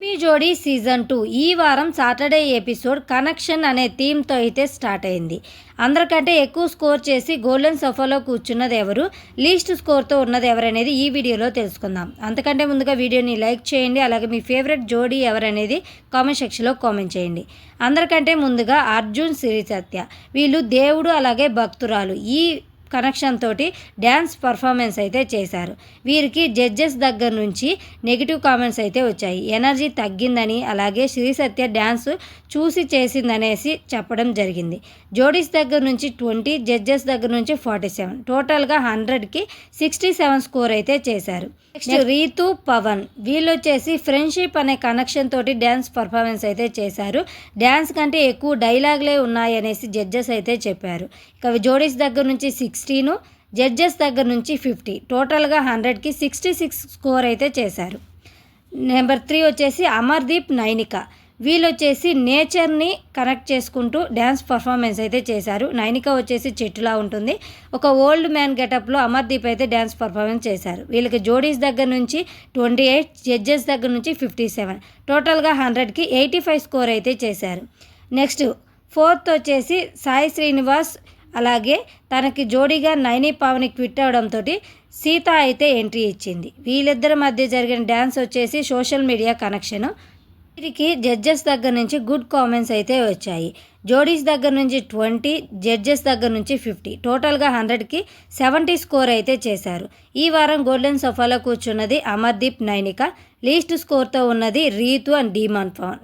మీ జోడీ సీజన్ 2 ఈ వారం సాటర్డే ఎపిసోడ్ కనెక్షన్ అనే థీమ్తో అయితే స్టార్ట్ అయింది. అందరికంటే ఎక్కువ స్కోర్ చేసి గోల్డెన్ సోఫాలో కూర్చున్నది ఎవరు, లీస్ట్ స్కోర్తో ఉన్నది ఎవరనేది ఈ వీడియోలో తెలుసుకుందాం. అంతకంటే ముందుగా వీడియోని లైక్ చేయండి. అలాగే మీ ఫేవరెట్ జోడీ ఎవరనేది కామెంట్ సెక్షన్లో కామెంట్ చేయండి. అందరికంటే ముందుగా అర్జున్, సిరి సత్య వీళ్ళు దేవుడు అలాగే భక్తురాలు ఈ కనెక్షన్ తోటి డ్యాన్స్ పర్ఫార్మెన్స్ అయితే చేశారు. వీరికి జడ్జెస్ దగ్గర నుంచి నెగిటివ్ కామెంట్స్ అయితే వచ్చాయి. ఎనర్జీ తగ్గిందని అలాగే శ్రీ సత్య డ్యాన్స్ చూసి చేసిందనేసి చెప్పడం జరిగింది. జోడీస్ దగ్గర నుంచి 20, జడ్జెస్ దగ్గర నుంచి 47, టోటల్గా 100కి 67 స్కోర్ అయితే చేశారు. నెక్స్ట్ రీతు, పవన్ వీళ్ళు వచ్చేసి ఫ్రెండ్షిప్ అనే కనెక్షన్ తోటి డ్యాన్స్ పర్ఫార్మెన్స్ అయితే చేశారు. డ్యాన్స్ కంటే ఎక్కువ డైలాగ్లే ఉన్నాయనేసి జడ్జెస్ అయితే చెప్పారు. ఇక జోడీస్ దగ్గర నుంచి 16, జడ్జెస్ దగ్గర నుంచి 50, టోటల్గా 100కి 66 స్కోర్ అయితే చేశారు. నెంబర్ 3 వచ్చేసి అమర్దీప్, నైనిక వీళ్ళు వచ్చేసి నేచర్ని కనెక్ట్ చేసుకుంటూ డ్యాన్స్ పర్ఫార్మెన్స్ అయితే చేశారు. నైనిక వచ్చేసి చెట్టులా ఉంటుంది. ఒక ఓల్డ్ మ్యాన్ గెటప్లో అమర్దీప్ అయితే డ్యాన్స్ పర్ఫార్మెన్స్ చేశారు. వీళ్ళకి జోడీస్ దగ్గర నుంచి 28, జడ్జెస్ దగ్గర నుంచి 57, టోటల్గా 100కి 85 స్కోర్ అయితే చేశారు. నెక్స్ట్ 4th వచ్చేసి సాయి శ్రీనివాస్, అలాగే తనకి జోడీగా నైని పావని క్విట్ అవడంతో సీత అయితే ఎంట్రీ ఇచ్చింది. వీళ్ళిద్దరి మధ్య జరిగిన డ్యాన్స్ వచ్చేసి సోషల్ మీడియా కనెక్షను. వీరికి జడ్జెస్ దగ్గర నుంచి గుడ్ కామెంట్స్ అయితే వచ్చాయి. జోడీస్ దగ్గర నుంచి 20, జడ్జెస్ దగ్గర నుంచి 50, టోటల్గా 100కి 70 స్కోర్ అయితే చేశారు. ఈ వారం గోల్డెన్ సోఫాలో కూర్చున్నది అమర్దీప్, నైనిక. లీస్ట్ స్కోర్తో ఉన్నది రీతు అండ్ డీమాన్ పవన్.